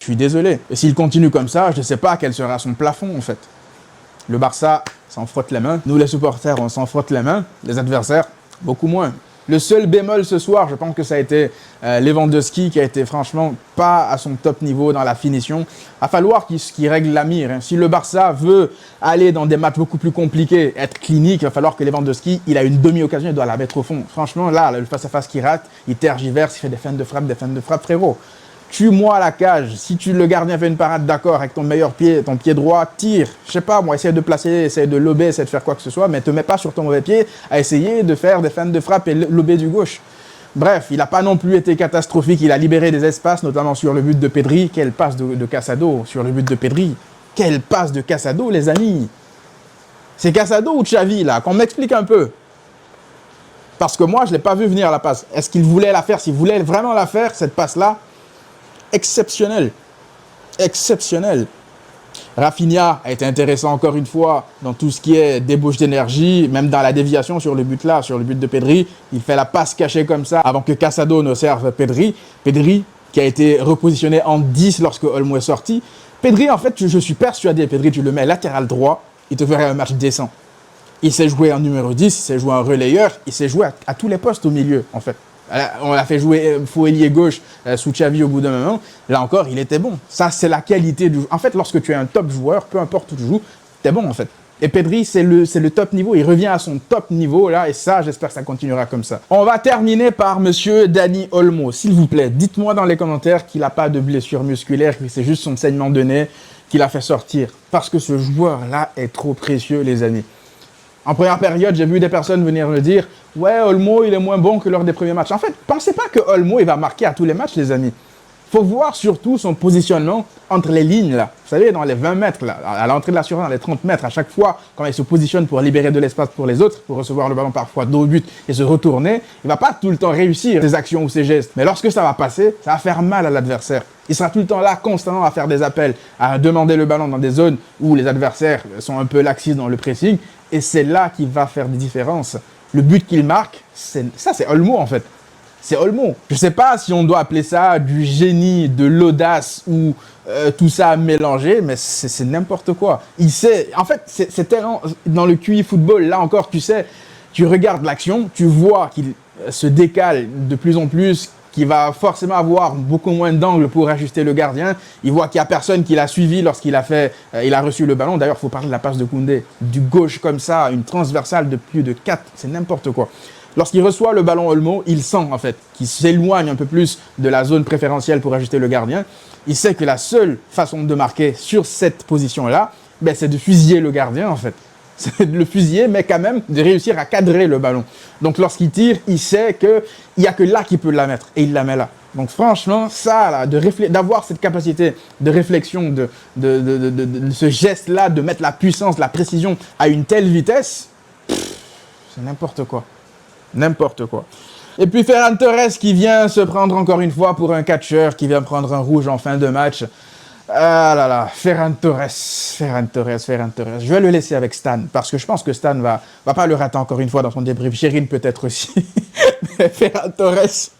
Je suis désolé. Et s'il continue comme ça, je ne sais pas quel sera son plafond, en fait. Le Barça s'en frotte les mains. Nous, les supporters, on s'en frotte les mains. Les adversaires, beaucoup moins. Le seul bémol ce soir, je pense que ça a été Lewandowski qui a été franchement pas à son top niveau dans la finition. Il va falloir qu'il règle la mire. Si le Barça veut aller dans des matchs beaucoup plus compliqués, être clinique, il va falloir que Lewandowski, il a une demi-occasion, il doit la mettre au fond. Franchement, là, le face-à-face qu'il rate, il tergiverse, il fait des feintes de frappe, frérot. Tue-moi à la cage. Si le gardien fait une parade, d'accord, avec ton meilleur pied, ton pied droit, tire. Je sais pas, moi, essaye de placer, essaye de lober, essaye de faire quoi que ce soit, mais te mets pas sur ton mauvais pied à essayer de faire des feintes de frappe et lober du gauche. Bref, il n'a pas non plus été catastrophique. Il a libéré des espaces, notamment sur le but de Pedri. Quelle passe de Casado sur le but de Pedri. Quelle passe de Casado, les amis. C'est Casado ou Xavi, là? Qu'on m'explique un peu. Parce que moi, je ne l'ai pas vu venir la passe. Est-ce qu'il voulait la faire? S'il voulait vraiment la faire, cette passe-là, exceptionnel. Exceptionnel. Rafinha a été intéressant encore une fois dans tout ce qui est débauche d'énergie, même dans la déviation sur le but là, sur le but de Pedri. Il fait la passe cachée comme ça avant que Casado ne serve Pedri. Pedri qui a été repositionné en 10 lorsque Olmo est sorti. Pedri, en fait, je suis persuadé, Pedri, tu le mets latéral droit, il te ferait un match décent. Il sait jouer en numéro 10, il sait jouer en relayeur, il sait jouer à tous les postes au milieu, en fait. On l'a fait jouer faux ailier gauche sous Xavi au bout d'un moment. Là encore, il était bon. Ça, c'est la qualité du jeu. En fait, lorsque tu es un top joueur, peu importe où tu joues, t'es bon en fait. Et Pedri, c'est le top niveau. Il revient à son top niveau là. Et ça, j'espère que ça continuera comme ça. On va terminer par monsieur Dani Olmo. S'il vous plaît, dites-moi dans les commentaires qu'il n'a pas de blessure musculaire, que c'est juste son saignement de nez qu'il a fait sortir. Parce que ce joueur-là est trop précieux, les amis. En première période, j'ai vu des personnes venir me dire « Ouais, Olmo, il est moins bon que lors des premiers matchs. » En fait, pensez pas que Olmo, il va marquer à tous les matchs, les amis. Il faut voir surtout son positionnement entre les lignes, là. Vous savez, dans les 20 mètres, là, à l'entrée de la surface, dans les 30 mètres, à chaque fois, quand il se positionne pour libérer de l'espace pour les autres, pour recevoir le ballon parfois dos au but et se retourner, il ne va pas tout le temps réussir ses actions ou ses gestes. Mais lorsque ça va passer, ça va faire mal à l'adversaire. Il sera tout le temps là, constamment à faire des appels, à demander le ballon dans des zones où les adversaires sont un peu laxistes dans le pressing. Et c'est là qu'il va faire des différences. Le but qu'il marque, c'est Olmo en fait. C'est Olmo. Je ne sais pas si on doit appeler ça du génie, de l'audace ou tout ça mélangé, mais c'est n'importe quoi. Il sait, en fait, c'est tellement dans le QI football, là encore, tu sais, tu regardes l'action, tu vois qu'il se décale de plus en plus, qu'il va forcément avoir beaucoup moins d'angles pour ajuster le gardien. Il voit qu'il n'y a personne qui l'a suivi lorsqu'il a il a reçu le ballon. D'ailleurs, il faut parler de la passe de Koundé. Du gauche comme ça, une transversale de plus de 4, c'est n'importe quoi. Lorsqu'il reçoit le ballon Olmo, il sent en fait qu'il s'éloigne un peu plus de la zone préférentielle pour ajuster le gardien. Il sait que la seule façon de marquer sur cette position-là, ben, c'est de fusiller le gardien en fait. C'est de le fusiller, mais quand même de réussir à cadrer le ballon. Donc lorsqu'il tire, il sait qu'il n'y a que là qu'il peut la mettre, et il la met là. Donc franchement, ça, là, d'avoir cette capacité de réflexion, de ce geste-là, de mettre la puissance, la précision à une telle vitesse, c'est n'importe quoi. N'importe quoi. Et puis Ferran Torres qui vient se prendre encore une fois pour un catcheur, qui vient prendre un rouge en fin de match. Ah là là, Ferran Torres. Je vais le laisser avec Stan, parce que je pense que Stan va pas le rater encore une fois dans son débrief. Chérine peut-être aussi. Mais Ferran Torres,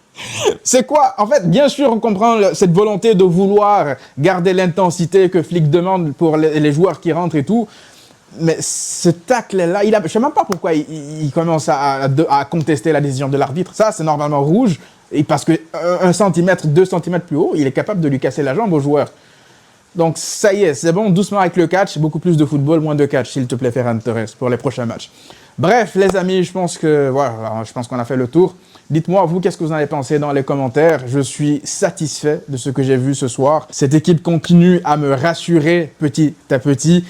c'est quoi? En fait, bien sûr, on comprend cette volonté de vouloir garder l'intensité que Flick demande pour les joueurs qui rentrent et tout. Mais ce tacle-là, je ne sais même pas pourquoi il commence à contester la décision de l'arbitre. Ça, c'est normalement rouge, et parce que 1 cm, 2 cm plus haut, il est capable de lui casser la jambe au joueur. Donc ça y est, c'est bon, doucement avec le catch, beaucoup plus de football, moins de catch, s'il te plaît, Ferran Torres, pour les prochains matchs. Bref, les amis, je pense qu'on a fait le tour. Dites-moi, vous, qu'est-ce que vous en avez pensé dans les commentaires. Je suis satisfait de ce que j'ai vu ce soir. Cette équipe continue à me rassurer petit à petit.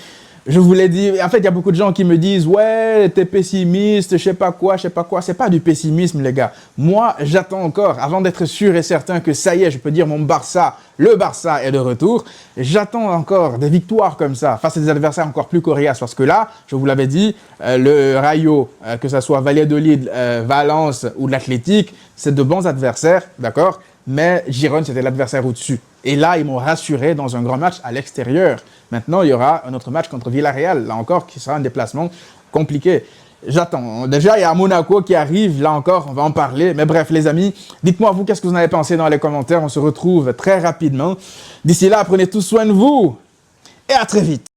Je vous l'ai dit, en fait, il y a beaucoup de gens qui me disent « Ouais, t'es pessimiste, je sais pas quoi. » C'est pas du pessimisme, les gars. Moi, j'attends encore, avant d'être sûr et certain que ça y est, je peux dire le Barça est de retour. J'attends encore des victoires comme ça, face à des adversaires encore plus coriaces. Parce que là, je vous l'avais dit, le Rayo, que ce soit Valladolid, Valence ou l'Athletic, c'est de bons adversaires, d'accord? Mais Girone, c'était l'adversaire au-dessus. Et là, ils m'ont rassuré dans un grand match à l'extérieur. Maintenant, il y aura un autre match contre Villarreal, là encore, qui sera un déplacement compliqué. J'attends. Déjà, il y a Monaco qui arrive, là encore, on va en parler. Mais bref, les amis, dites-moi vous, qu'est-ce que vous en avez pensé dans les commentaires. On se retrouve très rapidement. D'ici là, prenez tout soin de vous et à très vite.